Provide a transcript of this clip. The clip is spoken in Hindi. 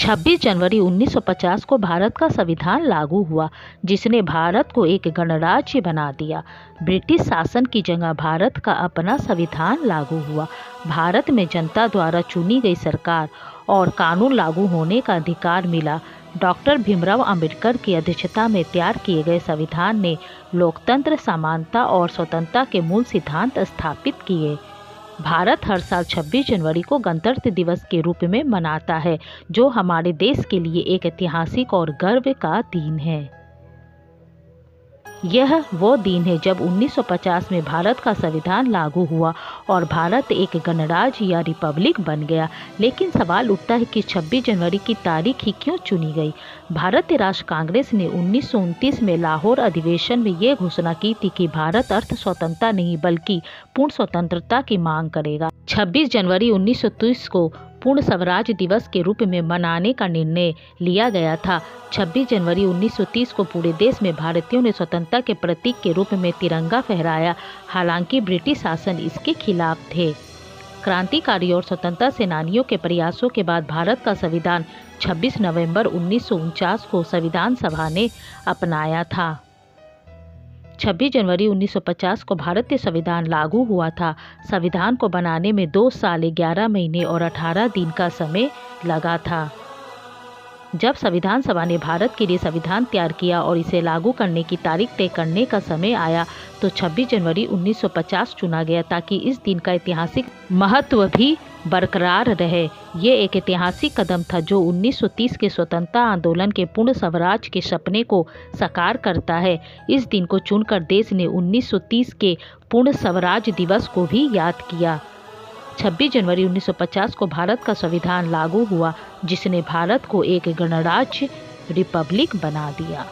26 जनवरी 1950 को भारत का संविधान लागू हुआ, जिसने भारत को एक गणराज्य बना दिया। ब्रिटिश शासन की जगह भारत का अपना संविधान लागू हुआ। भारत में जनता द्वारा चुनी गई सरकार और कानून लागू होने का अधिकार मिला। डॉक्टर भीमराव अंबेडकर की अध्यक्षता में तैयार किए गए संविधान ने लोकतंत्र, समानता और स्वतंत्रता के मूल सिद्धांत स्थापित किए। भारत हर साल 26 जनवरी को गणतंत्र दिवस के रूप में मनाता है, जो हमारे देश के लिए एक ऐतिहासिक और गर्व का दिन है। यह वो दिन है जब 1950 में भारत का संविधान लागू हुआ और भारत एक गणराज्य या रिपब्लिक बन गया। लेकिन सवाल उठता है कि 26 जनवरी की तारीख ही क्यों चुनी गई? भारतीय राष्ट्रीय कांग्रेस ने 1929 में लाहौर अधिवेशन में ये घोषणा की थी कि भारत अर्थ स्वतंत्रता नहीं बल्कि पूर्ण स्वतंत्रता की मांग करेगा। 26 जनवरी 1930 को पूर्ण स्वराज दिवस के रूप में मनाने का निर्णय लिया गया था। 26 जनवरी 1930 को पूरे देश में भारतीयों ने स्वतंत्रता के प्रतीक के रूप में तिरंगा फहराया। हालांकि ब्रिटिश शासन इसके खिलाफ थे। क्रांतिकारी और स्वतंत्रता सेनानियों के प्रयासों के बाद भारत का संविधान 26 नवंबर 1949 को संविधान सभा ने अपनाया था। 26 जनवरी 1950 को भारतीय संविधान लागू हुआ था। संविधान को बनाने में 2 साल 11 महीने और 18 दिन का समय लगा था। जब संविधान सभा ने भारत के लिए संविधान तैयार किया और इसे लागू करने की तारीख तय करने का समय आया तो 26 जनवरी 1950 चुना गया, ताकि इस दिन का ऐतिहासिक महत्व भी बरकरार रहे। ये एक ऐतिहासिक कदम था जो 1930 के स्वतंत्रता आंदोलन के पूर्ण स्वराज के सपने को साकार करता है। इस दिन को चुनकर देश ने 1930 के पूर्ण स्वराज दिवस को भी याद किया। 26 जनवरी 1950 को भारत का संविधान लागू हुआ, जिसने भारत को एक गणराज्य रिपब्लिक बना दिया।